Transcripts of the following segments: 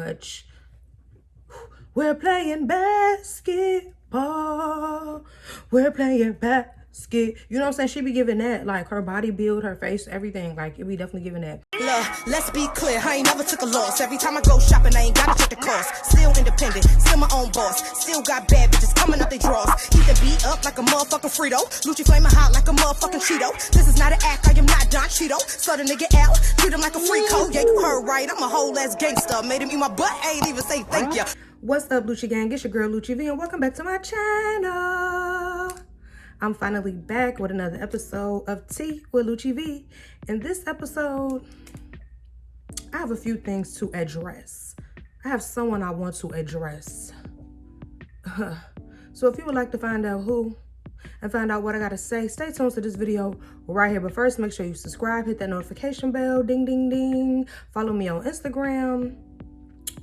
much. We're playing basketball. We're playing basket. You know what I'm saying? She be giving that, like her body build, her face, everything. Like it be definitely giving that. Look, let's be clear, I ain't never took a loss. Every time I go shopping, I ain't gotta check the cost. Still independent, still my own boss. Still got bad bitches coming up they draws. Keep the beat up like a motherfucking Frito. Lucci flaming hot like a motherfucking Cheeto. This is not an act, I am not Don Cheeto. So the nigga out, treat him like a free code. Yeah, you heard right, I'm a whole ass gangster. Made him eat my butt, I ain't even say thank ya. What's up, Lucci gang? It's your girl Lucci V, and welcome back to my channel. I'm finally back with another episode of Tea with Lucci V. In this episode, I have a few things to address. I have someone I want to address. So if you would like to find out who and find out what I gotta say, stay tuned to this video right here. But first, make sure you subscribe, hit that notification bell, ding, ding, ding. Follow me on Instagram.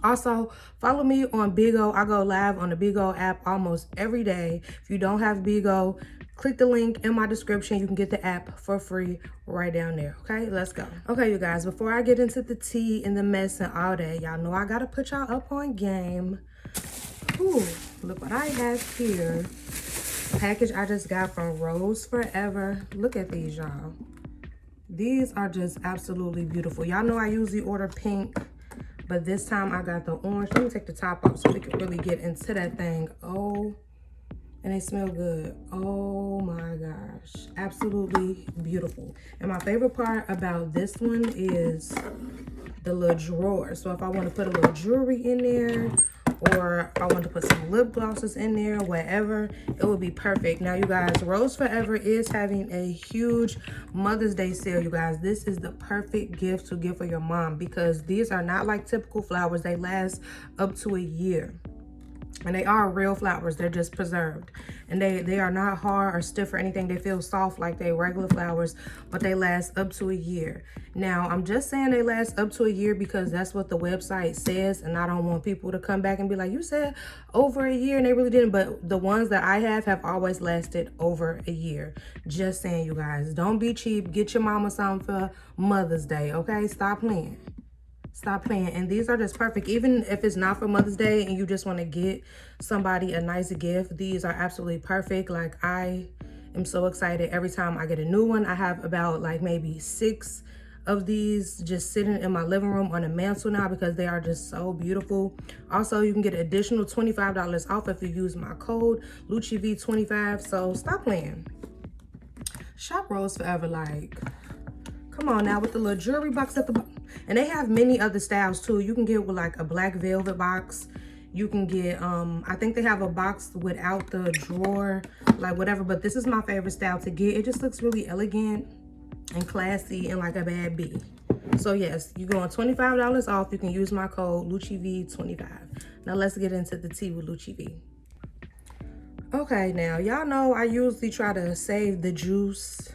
Also, follow me on Bigo. I go live on the Bigo app almost every day. If you don't have Bigo, click the link in my description. You can get the app for free right down there. Okay, let's go. Okay, you guys, before I get into the tea and the mess and all that, y'all know I gotta put y'all up on game. Ooh, look what I have here. Package I just got from Rose Forever. Look at these, y'all. These are just absolutely beautiful. Y'all know I usually order pink, but this time I got the orange. Let me take the top off so we can really get into that thing. Oh, and they smell good. Oh my gosh, absolutely beautiful. And my favorite part about this one is the little drawer. So if I want to put a little jewelry in there, or if I want to put some lip glosses in there, whatever, it would be perfect. Now, you guys, Rose Forever is having a huge Mother's Day sale, you guys. This is the perfect gift to give for your mom because these are not like typical flowers. They last up to a year. And they are real flowers. They're just preserved. And they are not hard or stiff or anything. They feel soft like they regular flowers, but they last up to a year. Now, I'm just saying they last up to a year because that's what the website says. And I don't want people to come back and be like, you said over a year, and they really didn't. But the ones that I have always lasted over a year. Just saying, you guys. Don't be cheap. Get your mama something for Mother's Day, okay? Stop playing. Stop playing. And these are just perfect. Even if it's not for Mother's Day and you just want to get somebody a nice gift, these are absolutely perfect. Like, I am so excited every time I get a new one. I have about like maybe 6 of these just sitting in my living room on a mantle now because they are just so beautiful. Also, you can get an additional $25 off if you use my code LucciV25. So stop playing. Shop Rose Forever. Like, come on now with the little jewelry box at the bottom. And they have many other styles too. You can get with like a black velvet box. You can get, I think they have a box without the drawer, like whatever. But this is my favorite style to get. It just looks really elegant and classy and like a bad bee. So yes, you're going $25 off. You can use my code LucciV25. Now let's get into the tea with Lucci V. Okay, now y'all know I usually try to save the juice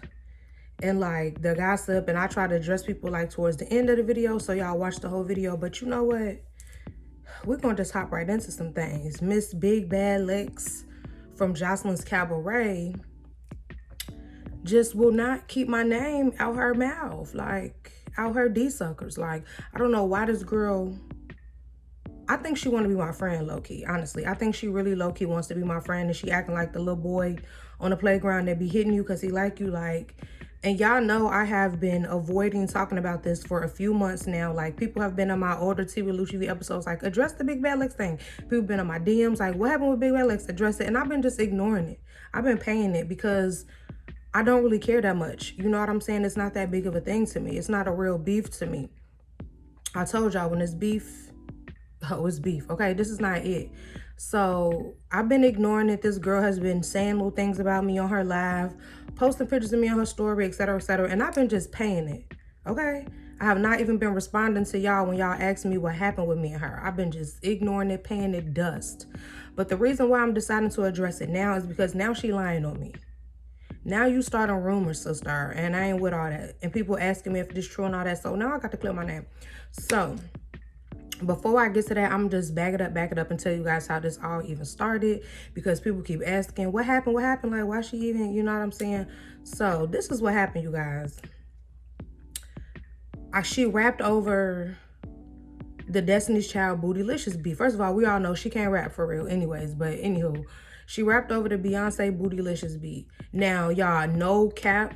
and like the gossip, and I try to address people like towards the end of the video so y'all watch the whole video. But you know what, we're gonna just hop right into some things. Miss Big Bad Lex from Jocelyn's Cabaret just will not keep my name out her mouth, like out her D-suckers. Like, I don't know why this girl, I think she want to be my friend low-key, honestly. I think she really low-key wants to be my friend, and she acting like the little boy on the playground that be hitting you because he like you. Like, and y'all know I have been avoiding talking about this for a few months now. Like, people have been on my older Tea with Lucci V episodes, like, address the Big Bad Lex thing. People been on my DMs, like, what happened with Big Bad Lex? Address it. And I've been just ignoring it. I've been paying it because I don't really care that much. You know what I'm saying? It's not that big of a thing to me. It's not a real beef to me. I told y'all, when it's beef, oh, it's beef. Okay, this is not it. So I've been ignoring it. This girl has been saying little things about me on her live, posting pictures of me on her story, etc., etc. And I've been just paying it. Okay, I have not even been responding to y'all when y'all ask me what happened with me and her. I've been just ignoring it, paying it dust. But the reason why I'm deciding to address it now is because now she lying on me. Now you starting rumors, sister, and I ain't with all that. And people asking me if this true and all that. So now I got to clear my name. So before I get to that, I'm just back it up and tell you guys how this all even started, because people keep asking, what happened? What happened? Like, why she even, you know what I'm saying? So this is what happened, you guys. She rapped over the Destiny's Child Bootylicious beat. First of all, we all know she can't rap for real anyways, but anywho, she rapped over the Beyonce Bootylicious beat. Now, y'all, no cap,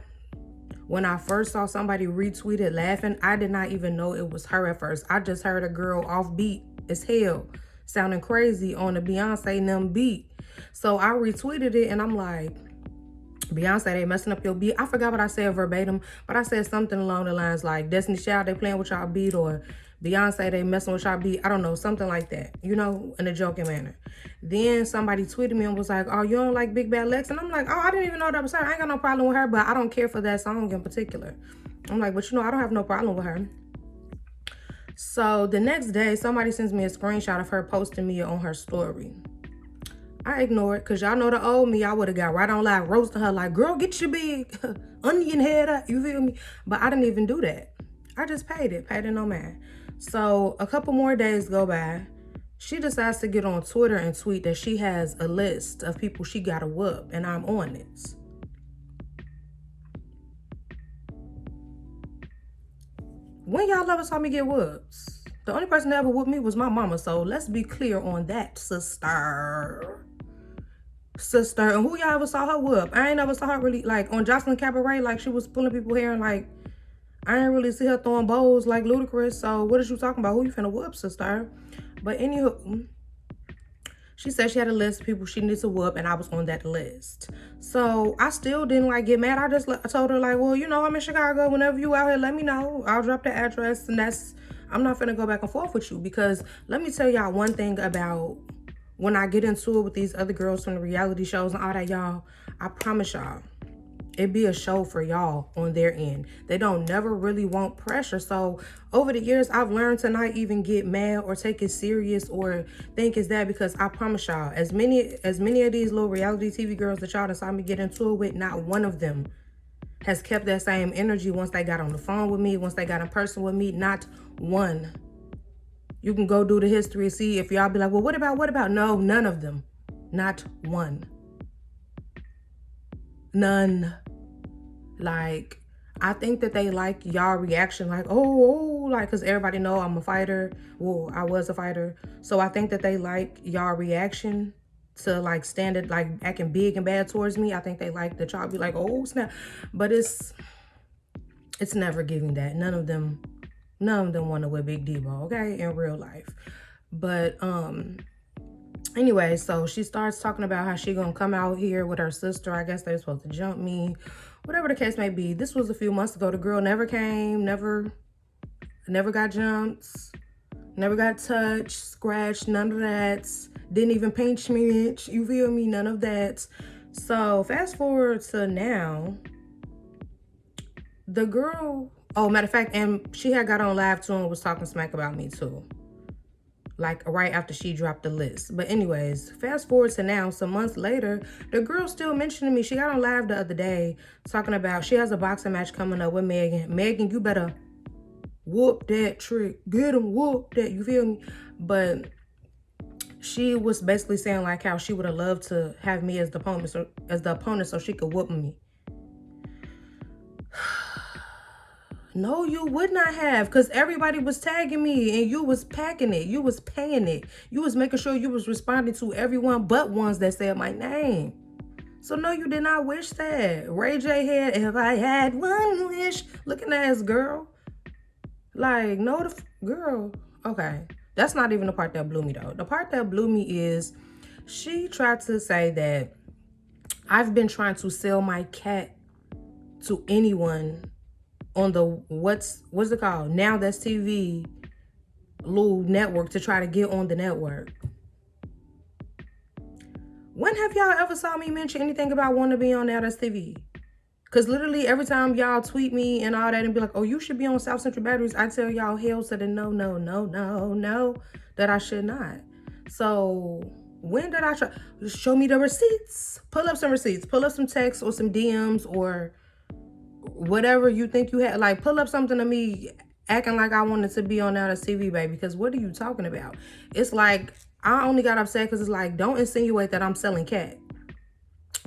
when I first saw somebody retweet it laughing, I did not even know it was her at first. I just heard a girl off beat as hell, sounding crazy on the Beyonce and them beat. So I retweeted it and I'm like, Beyonce, they messing up your beat. I forgot what I said verbatim, but I said something along the lines like, Destiny's Child, they playing with y'all beat, or Beyonce, they messing with y'all beat. I don't know, something like that, you know, in a joking manner. Then somebody tweeted me and was like, oh, you don't like Big Bad Lex? And I'm like, oh, I didn't even know that was her. I ain't got no problem with her, but I don't care for that song in particular. I'm like, but you know, I don't have no problem with her. So the next day, somebody sends me a screenshot of her posting me on her story. I ignore it, because y'all know the old me, I would have got right on live roasting her like, girl, get your big onion head up, you feel me? But I didn't even do that. I just paid it no man. So a couple more days go by. She decides to get on Twitter and tweet that she has a list of people she gotta whoop, and I'm on it. When y'all ever saw me get whoops? The only person that ever whooped me was my mama, so let's be clear on that, sister. And who y'all ever saw her whoop? I ain't never saw her really, like, on Jocelyn Cabaret, like, she was pulling people hair, and, like, I ain't really see her throwing bowls like Ludacris, so what is you talking about? Who you finna whoop, sister? But anywho, she said she had a list of people she needs to whoop, and I was on that list. So I still didn't, like, get mad. I told her, like, well, you know, I'm in Chicago. Whenever you out here, let me know. I'll drop the address, and I'm not finna go back and forth with you, because let me tell y'all one thing about when I get into it with these other girls from the reality shows and all that, y'all, I promise y'all, it be a show for y'all on their end. They don't never really want pressure. So over the years, I've learned to not even get mad or take it serious or think it's that, because I promise y'all, as many of these little reality TV girls that y'all saw me get into it with, not one of them has kept that same energy once they got on the phone with me, once they got in person with me. Not one. You can go do the history and see if y'all be like, well, what about? No, none of them. Not one. None. Like, I think that they like y'all reaction, like, oh, like, because everybody know I'm a fighter. Well, I was a fighter. So I think that they like y'all reaction to, like, standing, like, acting big and bad towards me. I think they like that y'all be like, oh, snap. But it's never giving that. None of them want to whip Big Debo, okay, in real life. But anyway, so she starts talking about how she gonna come out here with her sister. I guess they're supposed to jump me, whatever the case may be. This was a few months ago. The girl never came, never got jumped, never got touched, scratched, none of that. Didn't even pinch me, you feel me? None of that. So fast forward to now, the girl, oh, matter of fact, and she had got on live too and was talking smack about me too, like right after she dropped the list. But anyways, fast forward to now, some months later, the girl still mentioning me. She got on live the other day talking about she has a boxing match coming up with Megan. Megan, you better whoop that trick. Get him, whoop that, you feel me? But she was basically saying like how she would have loved to have me as the opponent so she could whoop me. No, you would not have, because everybody was tagging me and you was packing it. You was paying it. You was making sure you was responding to everyone but ones that said my name. So no, you did not wish that. Ray J had, if I had one wish, looking ass girl. Like, no, girl. Okay. That's not even the part that blew me though. The part that blew me is she tried to say that I've been trying to sell my cat to anyone on the what's it called? Now That's TV little network to try to get on the network. When have y'all ever saw me mention anything about wanting to be on Now That's TV? Because literally every time y'all tweet me and all that and be like, oh, you should be on South Central Baddies, I tell y'all hell to the no, that I should not. So when did I try? Show me the receipts. Pull up some receipts. Pull up some texts or some DMs or whatever you think you had. Like, pull up something to me acting like I wanted to be on Now That's TV, baby. Because what are you talking about? It's like, I only got upset because it's like, don't insinuate that I'm selling cat.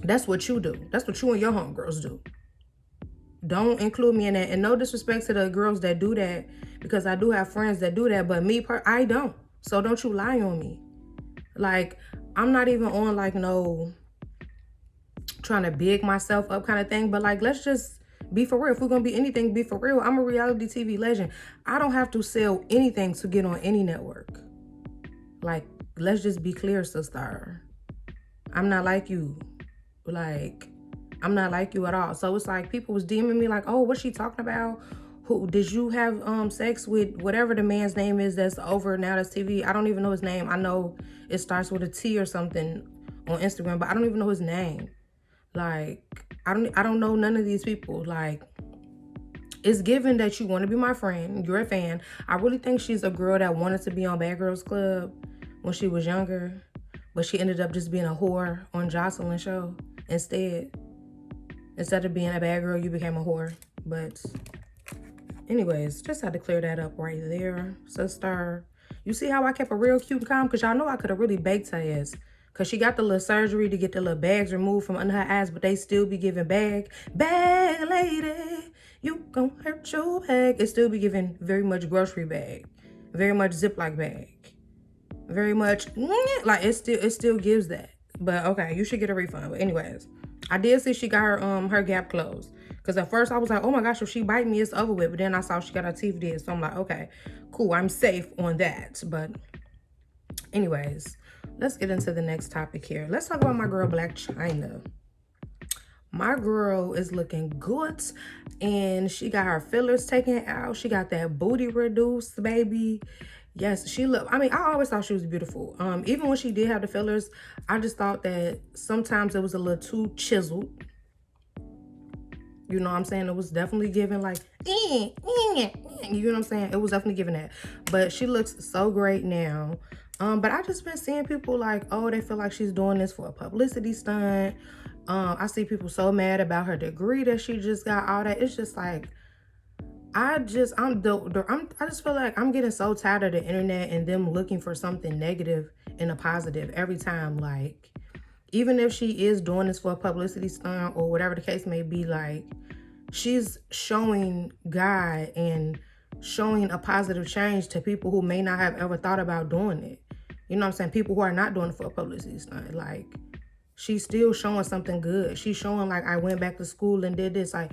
That's what you do. That's what you and your homegirls do. Don't include me in that. And no disrespect to the girls that do that, because I do have friends that do that, but I don't. So don't you lie on me. Like, I'm not even on like no trying to big myself up kind of thing, but like, let's just be for real. If we're gonna be anything, be for real. I'm a reality TV legend. I don't have to sell anything to get on any network. Like, let's just be clear, sister. I'm not like you. Like, I'm not like you at all. So it's like people was DMing me like, oh, what's she talking about? Who did you have sex with? Whatever the man's name is that's over now that's TV. I don't even know his name. I know it starts with a T or something on Instagram, but I don't even know his name. Like, I don't know none of these people. Like, it's given that you want to be my friend. You're a fan. I really think she's a girl that wanted to be on Bad Girls Club when she was younger, but she ended up just being a whore on Jocelyn's show instead. Instead of being a bad girl, you became a whore. But anyways, just had to clear that up right there, sister. You see how I kept a real cute and calm? Because y'all know I could have really baked her ass. Because she got the little surgery to get the little bags removed from under her eyes, but they still be giving bag lady, you gon' hurt your bag. It still be giving very much grocery bag, very much Ziploc bag, very much, like, it still gives that. But okay, you should get a refund. But anyways, I did see she got her gap closed. Because at first I was like, oh my gosh, if she bite me, it's over with. But then I saw she got her teeth did. So I'm like, okay, cool, I'm safe on that. But anyways, let's get into the next topic here. Let's talk about my girl, Blac Chyna. My girl is looking good. And she got her fillers taken out. She got that booty reduced, baby. Yes, she looked, I mean, I always thought she was beautiful. Even when she did have the fillers, I just thought that sometimes it was a little too chiseled. You know what I'm saying? It was definitely giving like, you know what I'm saying? It was definitely giving that. But she looks so great now. But I just been seeing people like, oh, they feel like she's doing this for a publicity stunt. I see people so mad about her degree that she just got, all that. It's just like, I just feel like I'm getting so tired of the internet and them looking for something negative and a positive every time. Like, even if she is doing this for a publicity stunt or whatever the case may be, like, she's showing God and showing a positive change to people who may not have ever thought about doing it. You know what I'm saying? People who are not doing it for a publicity stunt. Like, she's still showing something good. She's showing, like, I went back to school and did this. Like,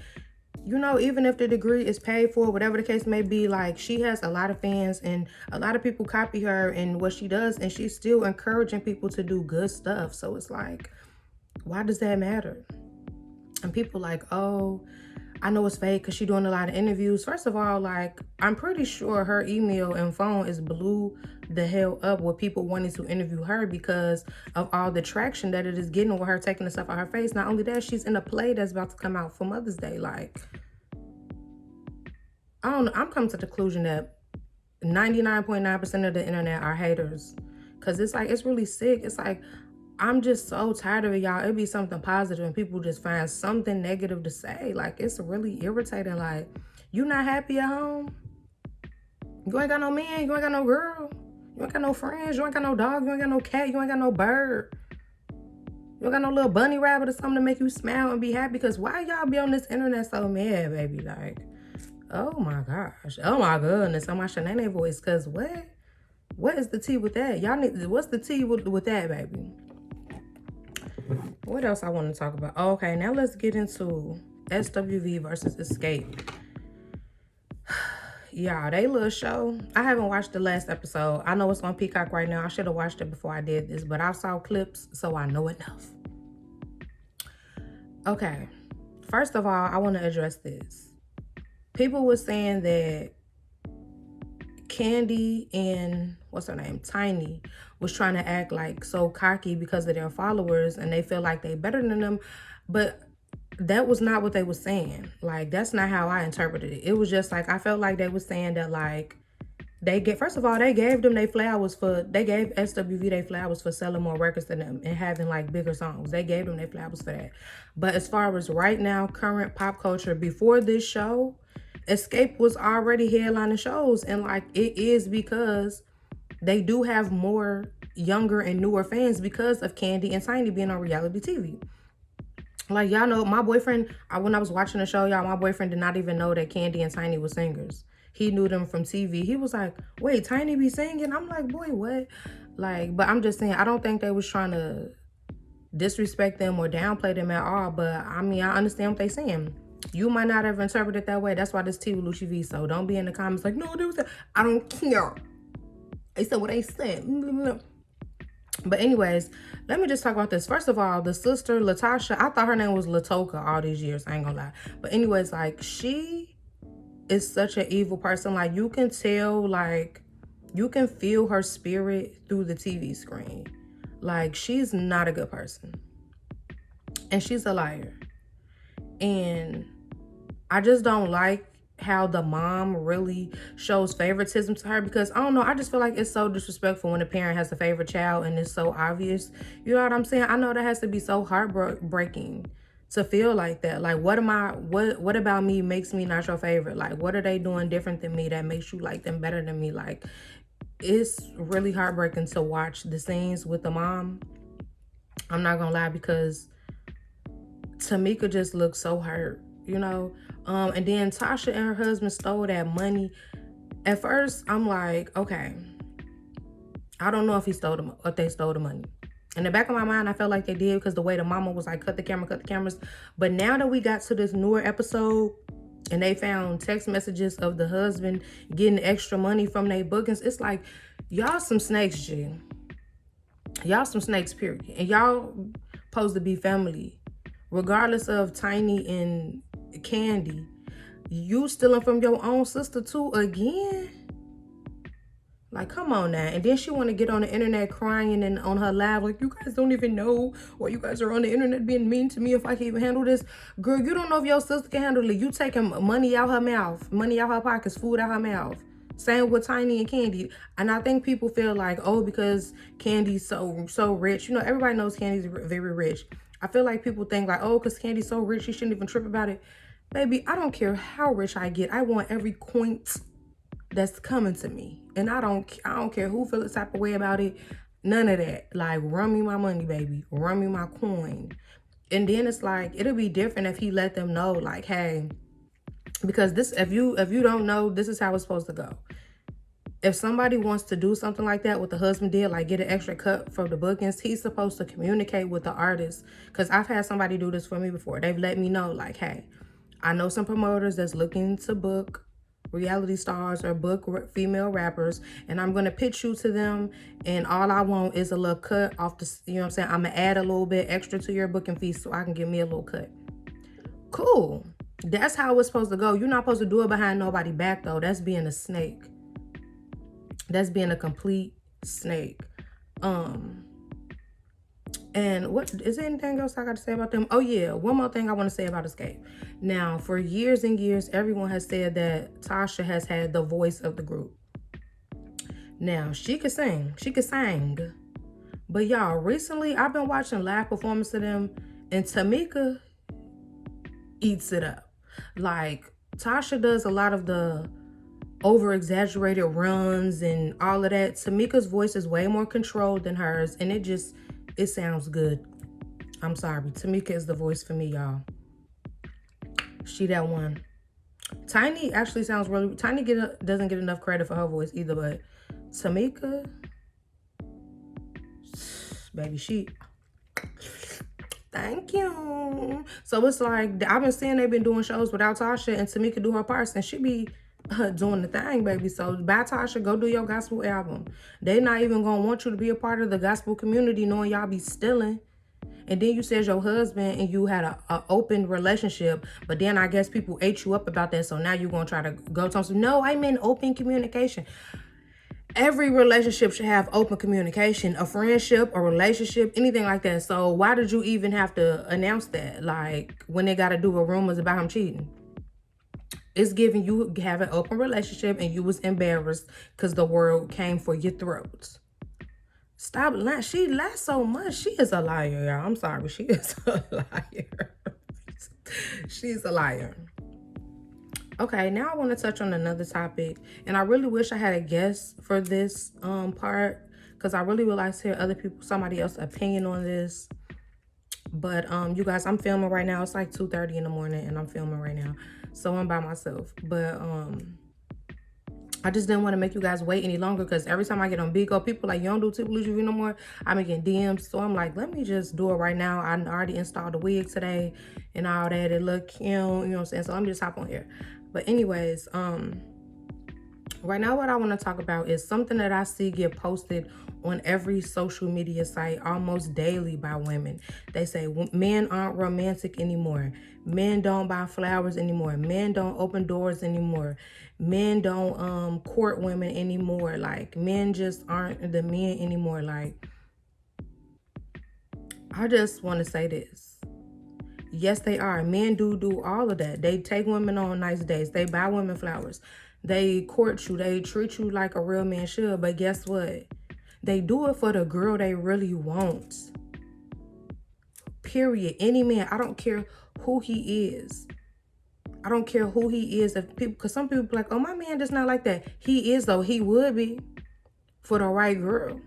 you know, even if the degree is paid for, whatever the case may be, like, she has a lot of fans and a lot of people copy her and what she does, and she's still encouraging people to do good stuff. So it's like, why does that matter? And people like, oh, I know it's fake because she's doing a lot of interviews. First of all, like, I'm pretty sure her email and phone is blew the hell up with people wanting to interview her because of all the traction that it is getting with her taking the stuff out her face. Not only that, she's in a play that's about to come out for Mother's Day. Like, I don't know. I'm coming to the conclusion that 99.9% of the internet are haters. Because it's like, it's really sick. It's like, I'm just so tired of it, y'all. It'd be something positive and people just find something negative to say. Like, it's really irritating. Like, you not happy at home? You ain't got no man. You ain't got no girl. You ain't got no friends. You ain't got no dog. You ain't got no cat. You ain't got no bird. You ain't got no little bunny rabbit or something to make you smile and be happy. Because why y'all be on this internet so mad, baby? Like, oh my gosh. Oh my goodness. On my Shanae voice. Because what? What is the tea with that? Y'all need, what's the tea with that, baby? What else I want to talk about? Oh, okay, now let's get into SWV versus Escape. Y'all, they little show. I haven't watched the last episode. I know it's on Peacock right now. I should have watched it before I did this, but I saw clips, so I know enough. Okay, first of all, I want to address this. People were saying that Candy and what's her name, Tiny, was trying to act like so cocky because of their followers and they feel like they better than them, but that was not what they were saying. Like, that's not how I interpreted it. It was just like, I felt like they were saying that, like, first of all, they gave them their flowers they gave SWV their flowers for selling more records than them and having, like, bigger songs. They gave them their flowers for that. But as far as right now, current pop culture, before this show, Escape was already headlining shows, and like, it is because they do have more younger and newer fans because of Candy and Tiny being on reality TV. Like, y'all know, my boyfriend, when I was watching the show, y'all, my boyfriend did not even know that Candy and Tiny were singers. he knew them from TV. He was like, wait, Tiny be singing? I'm like, boy, what? Like, but I'm just saying, I don't think they was trying to disrespect them or downplay them at all. But I mean, I understand what they saying. You might not ever interpret it that way. That's why this tea with Lucci V. So don't be in the comments like, no, there was that. I don't care. They said what they said. But anyways, let me just talk about this. First of all, the sister, Latasha, I thought her name was Latoka all these years. I ain't gonna lie. But anyways, like, she is such an evil person. Like, you can tell, like, you can feel her spirit through the TV screen. Like, she's not a good person. And she's a liar. And I just don't like how the mom really shows favoritism to her, because I don't know, I just feel like it's so disrespectful when a parent has a favorite child and it's so obvious. You know what I'm saying? I know that has to be so heartbreaking to feel like that. Like, what about me makes me not your favorite? Like, what are they doing different than me that makes you like them better than me? Like, it's really heartbreaking to watch the scenes with the mom. I'm not gonna lie, because Tamika just looks so hurt, you know? And then Tasha and her husband stole that money. At first, I'm like, okay, I don't know if they stole the money. In the back of my mind, I felt like they did, because the way the mama was like, cut the cameras. But now that we got to this newer episode and they found text messages of the husband getting extra money from their bookings, it's like, y'all some snakes, G. Y'all some snakes, period. And y'all supposed to be family. Regardless of Tiny and Candy, you stealing from your own sister too again? Like, come on now. And then she want to get on the internet crying and on her live like, you guys don't even know, or you guys are on the internet being mean to me if I can even handle this. Girl, you don't know if your sister can handle it. You taking money out her mouth, money out her pockets, food out her mouth. Same with Tiny and Candy. And I think people feel like, oh, because Candy's so rich. You know, everybody knows Candy's very rich. I feel like people think like, oh, because Candy's so rich, she shouldn't even trip about it. Baby, I don't care how rich I get. I want every coin that's coming to me. And I don't care who feels the type of way about it. None of that. Like, run me my money, baby. Run me my coin. And then it's like, it'll be different if he let them know, like, hey, because this, if you don't know, this is how it's supposed to go. If somebody wants to do something like that, what the husband did, like get an extra cut from the bookings, he's supposed to communicate with the artist. Because I've had somebody do this for me before. They've let me know, like, hey, I know some promoters that's looking to book reality stars or book female rappers, and I'm going to pitch you to them, and all I want is a little cut off the, you know what I'm saying? I'm going to add a little bit extra to your booking fee so I can get me a little cut. Cool. That's how it's supposed to go. You're not supposed to do it behind nobody's back, though. That's being a snake. That's being a complete snake. And what is there anything else I got to say about them? Oh yeah, one more thing I want to say about Escape. Now, for years and years, everyone has said that Tasha has had the voice of the group. Now, she could sing. But y'all, recently I've been watching live performance of them, and Tamika eats it up. Like, Tasha does a lot of the over-exaggerated runs and all of that. Tamika's voice is way more controlled than hers, and it sounds good. I'm sorry. Tamika is the voice for me, y'all. She that one. Tiny actually sounds really... Tiny doesn't get enough credit for her voice either, but Tamika... Baby, she... Thank you. So it's like, I've been seeing they've been doing shows without Tasha, and Tamika do her parts, and she be doing the thing, baby. So bye, Tasha, go do your gospel album. They not even gonna want you to be a part of the gospel community knowing y'all be stealing. And then you said your husband and you had a open relationship, but then I guess people ate you up about that, so now you're gonna try to go to them. No, I meant open communication. Every relationship should have open communication, a friendship, a relationship, anything like that. So why did you even have to announce that? Like, when they got to do with rumors about him cheating? It's giving you have an open relationship and you was embarrassed because the world came for your throat. Stop lying. She lies so much. She is a liar, y'all. I'm sorry. She is a liar. She's a liar. Okay, now I want to touch on another topic. And I really wish I had a guest for this part, because I really would like to hear somebody else's opinion on this. But you guys, I'm filming right now. It's like 2:30 in the morning and I'm filming right now. So I'm by myself. But I just didn't want to make you guys wait any longer, because every time I get on Bigo, people like, you don't do Tipple Lucci no more. I'm getting DMs. So I'm like, let me just do it right now. I already installed the wig today and all that. It look cute, you know what I'm saying? So let me just hop on here. But anyways, right now what I want to talk about is something that I see get posted on every social media site almost daily by women. They say men aren't romantic anymore. Men don't buy flowers anymore. Men don't open doors anymore. Men don't court women anymore. Like, men just aren't the men anymore. Like, I just want to say this. Yes, they are. Men do all of that. They take women on nice dates. They buy women flowers. They court you. They treat you like a real man should. But guess what? They do it for the girl they really want. Period. Any man. I don't care who he is. I don't care who he is. If people, because some people be like, oh, my man does not like that. He is, though. He would be for the right girl.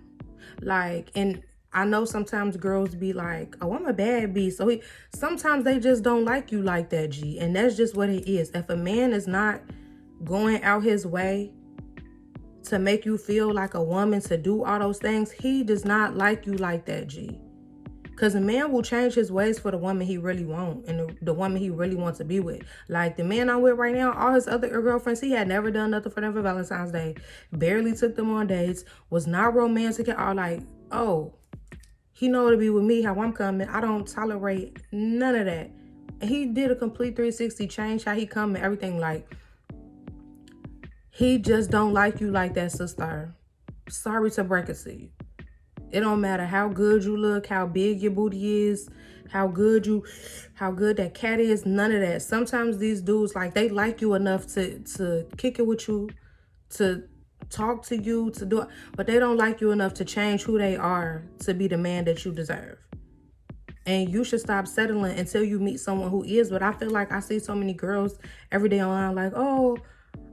Like, and I know sometimes girls be like, oh, I'm a bad bee. So sometimes they just don't like you like that, G. And that's just what it is. If a man is not going out his way to make you feel like a woman, to do all those things, he does not like you like that, G. Because a man will change his ways for the woman he really wants and the woman he really wants to be with. Like, the man I'm with right now, all his other girlfriends, he had never done nothing for them for Valentine's Day. Barely took them on dates. Was not romantic at all. Like, oh, he know to be with me, how I'm coming. I don't tolerate none of that. And he did a complete 360 change, how he come and everything. Like, he just don't like you like that, sister. Sorry to break it to you. It don't matter how good you look, how big your booty is, how good that cat is, none of that. Sometimes these dudes, like, they like you enough to kick it with you, to talk to you, to do it, but they don't like you enough to change who they are to be the man that you deserve. And you should stop settling until you meet someone who is. But I feel like I see so many girls every day online like, oh,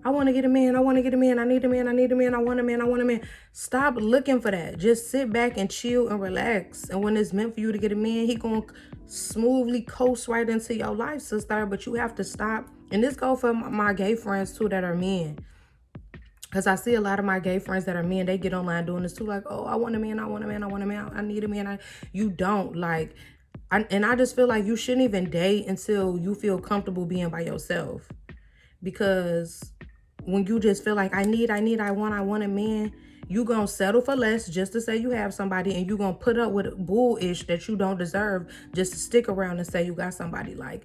I want to get a man. I want to get a man. I need a man. I need a man. I want a man. I want a man. Stop looking for that. Just sit back and chill and relax. And when it's meant for you to get a man, he going to smoothly coast right into your life, sister. But you have to stop. And this goes for my gay friends, too, that are men. Because I see a lot of my gay friends that are men, they get online doing this, too. Like, oh, I want a man. I want a man. I want a man. I need a man. You don't. Like, and I just feel like you shouldn't even date until you feel comfortable being by yourself. Because when you just feel like I want a man, you gonna settle for less just to say you have somebody, and you gonna put up with bullish that you don't deserve just to stick around and say you got somebody. Like,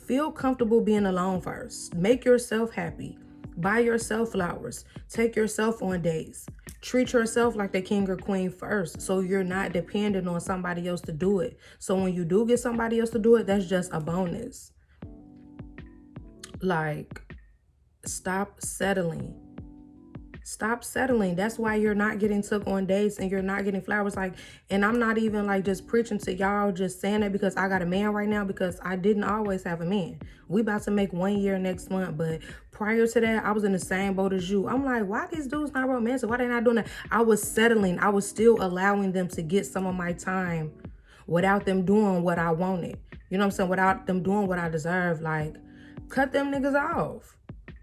feel comfortable being alone first. Make yourself happy. Buy yourself flowers. Take yourself on dates. Treat yourself like the king or queen first, so you're not dependent on somebody else to do it. So when you do get somebody else to do it, that's just a bonus. Like, stop settling. Stop settling. That's why you're not getting took on dates and you're not getting flowers. Like, and I'm not even like just preaching to y'all, just saying it because I got a man right now, because I didn't always have a man. We about to make 1 year next month, but prior to that, I was in the same boat as you. I'm like, why these dudes not romantic? Why they not doing that? I was settling. I was still allowing them to get some of my time without them doing what I wanted. You know what I'm saying? Without them doing what I deserve. Like, cut them niggas off.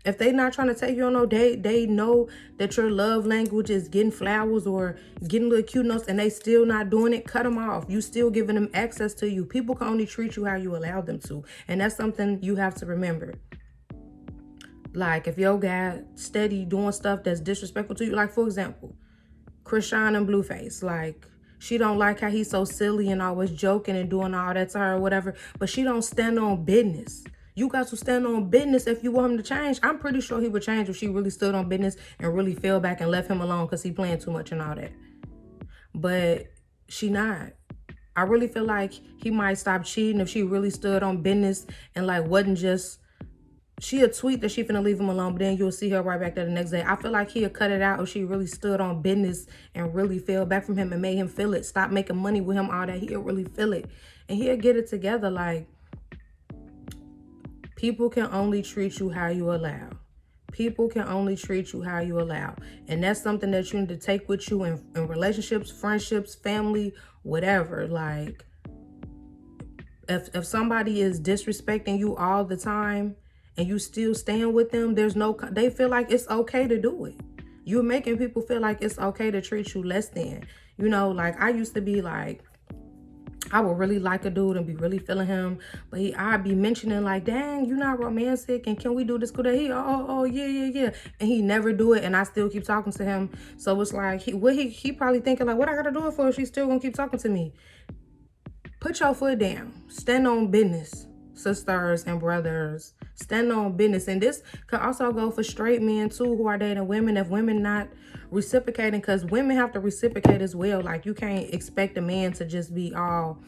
If they not trying to take you on no date, they know that your love language is getting flowers or getting little cute notes, and they still not doing it, cut them off. You still giving them access to you. People can only treat you how you allow them to. And that's something you have to remember. Like, if your guy steady doing stuff that's disrespectful to you, like, for example, Chrisean and Blueface, like, she don't like how he's so silly and always joking and doing all that to her or whatever, but she don't stand on business. You got to stand on business if you want him to change. I'm pretty sure he would change if she really stood on business and really fell back and left him alone because he playing too much and all that. But she not. I really feel like he might stop cheating if she really stood on business and, like, wasn't just... She'll tweet that she finna leave him alone, but then you'll see her right back there the next day. I feel like he'll cut it out if she really stood on business and really fell back from him and made him feel it. Stop making money with him, all that. He'll really feel it. And he'll get it together. Like, people can only treat you how you allow. People can only treat you how you allow. And that's something that you need to take with you in relationships, friendships, family, whatever. Like, if somebody is disrespecting you all the time and you still stand with them, they feel like it's okay to do it. You're making people feel like it's okay to treat you less than. You know, like I used to be like, I would really like a dude and be really feeling him, but I'd be mentioning like, dang, you not romantic, and can we do this? Could he? Oh, yeah, and he never do it, and I still keep talking to him. So it's like he probably thinking like, what I gotta do it for if she's still gonna keep talking to me? Put your foot down. Stand on business, sisters and brothers. Stand on business. And this could also go for straight men too who are dating women. If women not reciprocating, because women have to reciprocate as well. Like you can't expect a man to just be all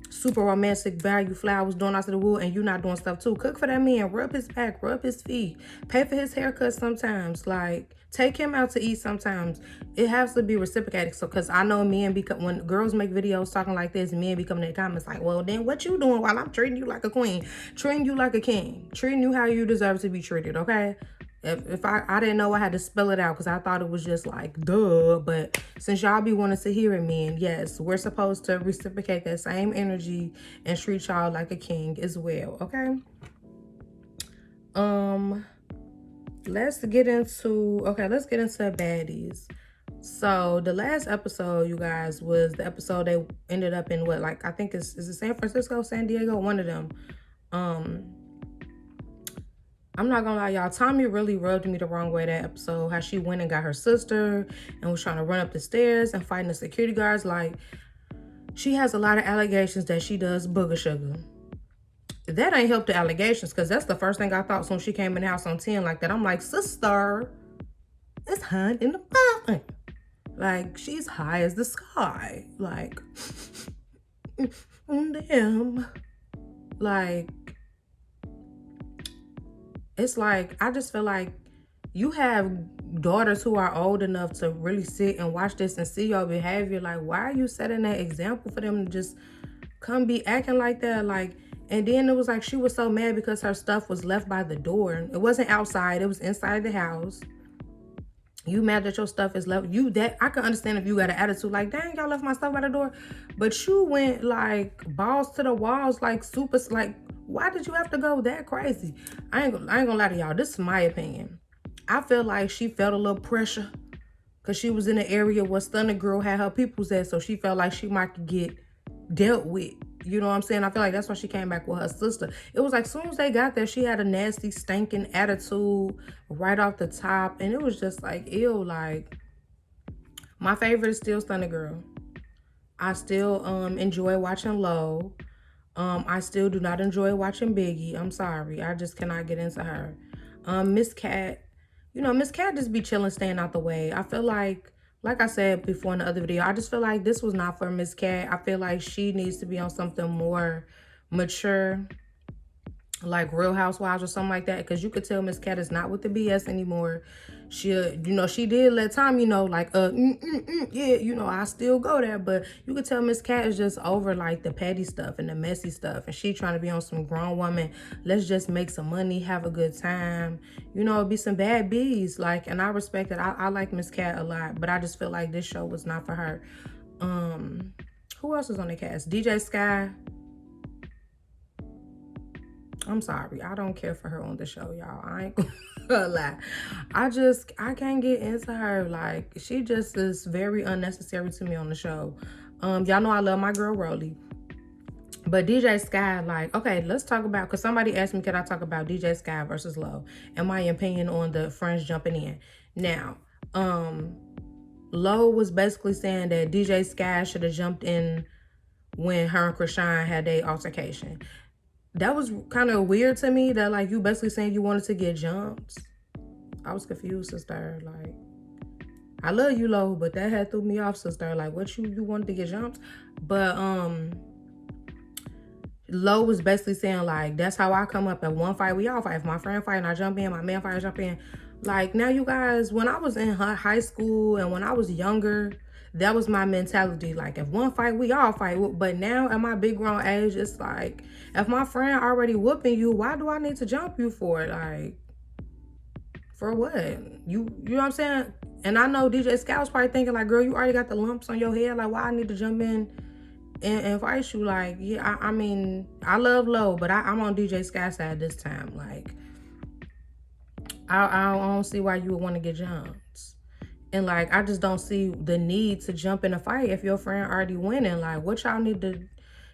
super romantic, value flowers, doing out to the wood, and you not doing stuff too. Cook for that man, rub his back, rub his feet, pay for his haircut sometimes, like take him out to eat sometimes. It has to be reciprocated. So because I know men when girls make videos talking like this, men become in the comments like, well then what you doing while I'm treating you like a queen, treating you like a king, treating you how you deserve to be treated. Okay, if I didn't know, I had to spell it out because I thought it was just like duh. But since y'all be wanting to hear it, men, yes, we're supposed to reciprocate that same energy and treat y'all like a king as well. Okay, let's get into baddies. So the last episode, you guys, was the episode they ended up in what, like I think is it San Francisco, San Diego, one of them. I'm not gonna lie, y'all, Tommy really rubbed me the wrong way that episode. How she went and got her sister and was trying to run up the stairs and fighting the security guards. Like, she has a lot of allegations that she does booger sugar. That ain't helped the allegations, because that's the first thing I thought when she came in the house on 10 like that. I'm like, sister, it's hot in the mountain. Like, she's high as the sky. Like, damn. Like, it's like, I just feel like you have daughters who are old enough to really sit and watch this and see your behavior. Like, why are you setting that example for them to just come be acting like that? Like, and then it was like she was so mad because her stuff was left by the door. It wasn't outside, it was inside the house. You mad that your stuff is left. I can understand if you got an attitude like, dang, y'all left my stuff by the door. But you went like balls to the walls, like super, like, why did you have to go that crazy? I ain't gonna lie to y'all. This is my opinion. I feel like she felt a little pressure because she was in an area where Stunner Girl had her peoples at, so she felt like she might get dealt with. You know what I'm saying? I feel like that's why she came back with her sister. It was like, as soon as they got there, she had a nasty, stinking attitude right off the top. And it was just like, ew. Like, my favorite is still Stunner Girl. I still enjoy watching Low. I still do not enjoy watching Biggie. I'm sorry. I just cannot get into her. Miss Cat. You know, Miss Cat just be chilling, staying out the way. I feel like I said before in the other video, I just feel like this was not for Miss Cat. I feel like she needs to be on something more mature, like Real Housewives or something like that, because you could tell Miss Cat is not with the BS anymore. She, she did let Tommy know, like, yeah, I still go there, but you could tell Miss Cat is just over like the petty stuff and the messy stuff, and she trying to be on some grown woman, let's just make some money, have a good time, be some bad bees, like, and I respect it. I like Miss Cat a lot, but I just feel like this show was not for her. Who else is on the cast? DJ Sky. I'm sorry, I don't care for her on the show, y'all. I ain't gonna lie. I can't get into her. Like, she just is very unnecessary to me on the show. Y'all know I love my girl Rolly. But DJ Sky, like, okay, let's talk about, because somebody asked me, can I talk about DJ Sky versus Low and my opinion on the friends jumping in. Now, Low was basically saying that DJ Sky should have jumped in when her and Krishan had their altercation. That was kind of weird to me, that like you basically saying you wanted to get jumped. I was confused, sister. Like, I love you, Low, but that had threw me off, sister. Like, what you wanted to get jumped? But Low was basically saying like, that's how I come up. At one fight, we all fight. If my friend fight and I jump in, my man fight, I jump in. Like, now you guys, when I was in high school and when I was younger, that was my mentality. Like, if one fight, we all fight. But now at my big grown age, it's like, if my friend already whooping you, why do I need to jump you for it? Like, for what? You know what I'm saying? And I know DJ Scout was probably thinking like, girl, you already got the lumps on your head. Like, why I need to jump in and fight you? Like, yeah, I mean, I love Low, but I'm on DJ Scout's side this time. Like, I don't see why you would want to get jumped. And like, I just don't see the need to jump in a fight if your friend already winning. Like, what y'all need to,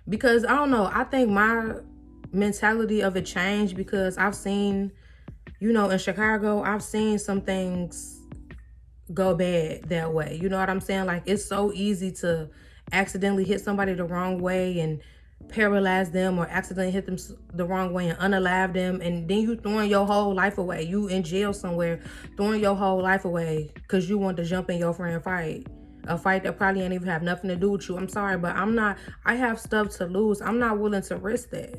because I don't know, I think my mentality of it changed because I've seen, you know, in Chicago, I've seen some things go bad that way. You know what I'm saying? Like, it's so easy to accidentally hit somebody the wrong way and paralyze them, or accidentally hit them the wrong way and unalive them, and then you throwing your whole life away. You in jail somewhere throwing your whole life away because you want to jump in your friend fight, a fight that probably ain't even have nothing to do with you. I'm sorry, but I have stuff to lose. I'm not willing to risk that.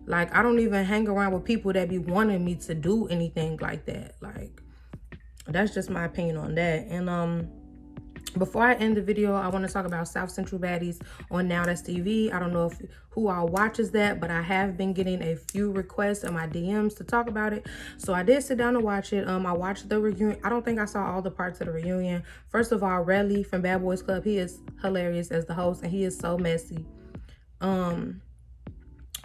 Like, I don't even hang around with people that be wanting me to do anything like that. Like, that's just my opinion on that. And before I end the video, I want to talk about South Central Baddies on Now That's TV. I don't know if who all watches that, but I have been getting a few requests in my DMs to talk about it. So I did sit down and watch it. I watched the reunion. I don't think I saw all the parts of the reunion. First of all, Relly from Bad Boys Club, he is hilarious as the host, and he is so messy.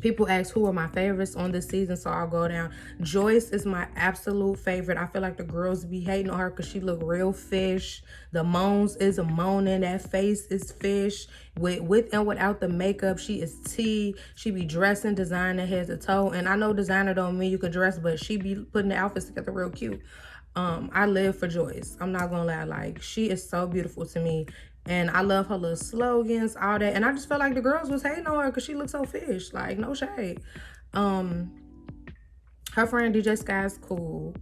People ask who are my favorites on this season, so I'll go down. Joyce is my absolute favorite. I feel like the girls be hating on her because she look real fish. The moans is a moaning. That face is fish. With and without the makeup, she is tea. She be dressing designer head to toe. And I know designer don't mean you can dress, but she be putting the outfits together real cute. I live for Joyce. I'm not gonna lie. Like, she is so beautiful to me. And I love her little slogans, all that. And I just felt like the girls was hating on her because she looks so fish. Like, no shade. Her friend DJ Sky's cool.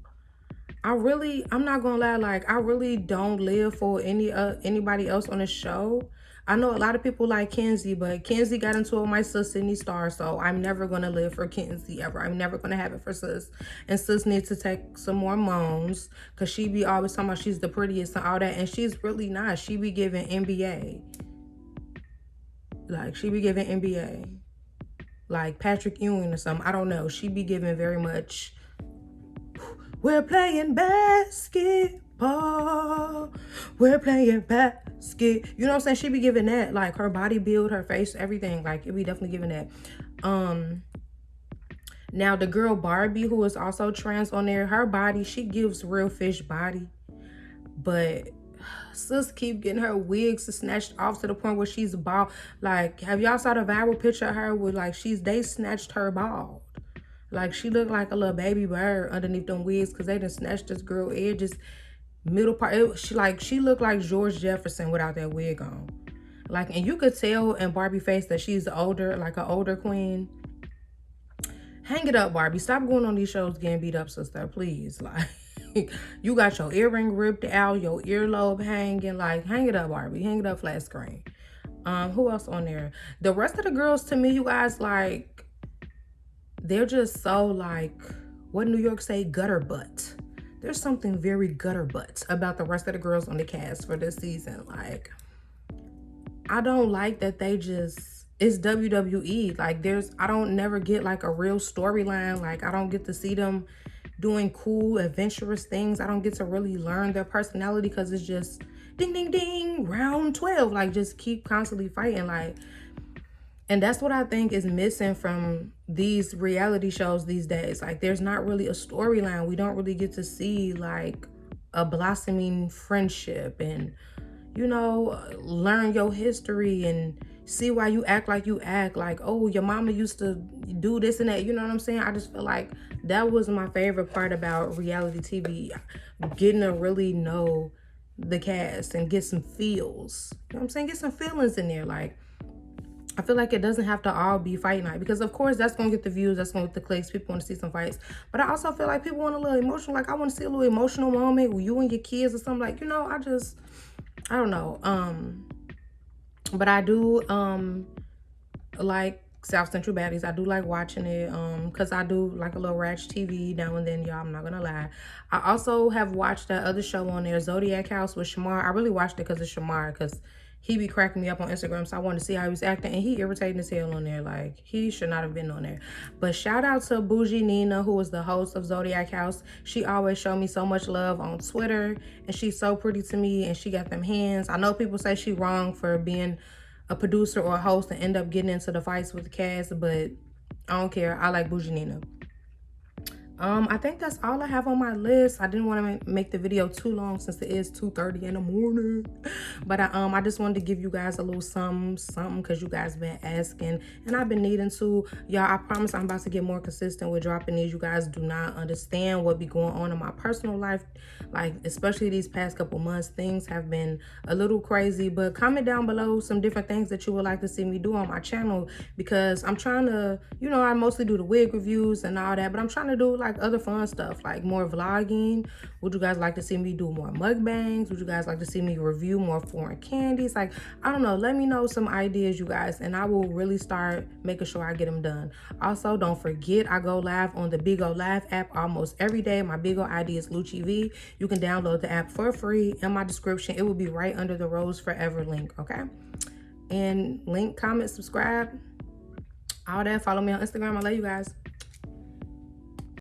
I'm not gonna lie, like, I really don't live for anybody else on the show. I know a lot of people like Kenzie, but Kenzie got into it with my sis Sydney Star, so I'm never gonna live for Kenzie ever. I'm never gonna have it for sis. And sis needs to take some more moans, because she be always talking about she's the prettiest and all that, and she's really not. She be giving NBA. Like, she be giving NBA. Like Patrick Ewing or something. I don't know. She be giving very much, we're playing basketball. We're playing basket. You know what I'm saying? She be giving that. Like, her body build, her face, everything. Like, it be definitely giving that. Now, the girl Barbie, who is also trans on there, her body, she gives real fish body. But sis keep getting her wigs snatched off to the point where she's bald. Like, have y'all saw the viral picture of her with, like, they snatched her bald. Like, she looked like a little baby bird underneath them wigs because they done snatched this girl edges, middle part. She looked like George Jefferson without that wig on. Like, and you could tell in Barbie face that she's older, like an older queen. Hang it up, Barbie. Stop going on these shows getting beat up, sister, please. Like, you got your earring ripped out, your earlobe hanging. Like, hang it up, Barbie. Hang it up flat screen. Who else on there? The rest of the girls, to me, you guys, like, they're just so, like, what New York say, gutter butt. There's something very gutter butt about the rest of the girls on the cast for this season. Like, I don't like that they just, it's WWE. Like, I don't never get, like, a real storyline. Like, I don't get to see them doing cool, adventurous things. I don't get to really learn their personality because it's just ding, ding, ding, round 12. Like, just keep constantly fighting. Like, and that's what I think is missing from these reality shows these days. Like, there's not really a storyline. We don't really get to see, like, a blossoming friendship and, you know, learn your history and see why you act like you act. Like, oh, your mama used to do this and that. You know what I'm saying? I just feel like that was my favorite part about reality TV. Getting to really know the cast and get some feels. You know what I'm saying? Get some feelings in there. Like, I feel like it doesn't have to all be fight night, because of course that's gonna get the views, that's gonna get the clicks. People want to see some fights, but I also feel like people want a little emotional. Like, I want to see a little emotional moment with you and your kids or something. Like, you know, I don't know. But I do like South Central Baddies. I do like watching it because I do like a little ratchet TV now and then, y'all. I'm not gonna lie. I also have watched that other show on there, Zodiac House with Shamar. I really watched it because of Shamar, because he be cracking me up on Instagram, so I wanted to see how he was acting, and he irritating as hell on there. Like, he should not have been on there. But shout out to Bougie Nina, who is the host of Zodiac House. She always showed me so much love on Twitter, and she's so pretty to me, and she got them hands. I know people say she wrong for being a producer or a host and end up getting into the fights with the cast, but I don't care. I like Bougie Nina. I think that's all I have on my list. I didn't want to make the video too long since it is 2:30 in the morning. But I just wanted to give you guys a little something because you guys been asking and I've been needing to. Y'all, I promise I'm about to get more consistent with dropping these. You guys do not understand what be going on in my personal life. Like, especially these past couple months, things have been a little crazy. But comment down below some different things that you would like to see me do on my channel, because I'm trying to, you know, I mostly do the wig reviews and all that, but I'm trying to do like other fun stuff, like more vlogging. Would you guys like to see me do more mukbangs? Would you guys like to see me review more foreign candies? Like, I don't know, let me know some ideas, you guys, and I will really start making sure I get them done. Also, don't forget, I go live on the Big O Live app almost every day. My Big O ID is Lucci V. You can download the app for free. In my description, it will be right under the Rose Forever link, okay? And link, comment, subscribe, all that. Follow me on Instagram. I love you guys.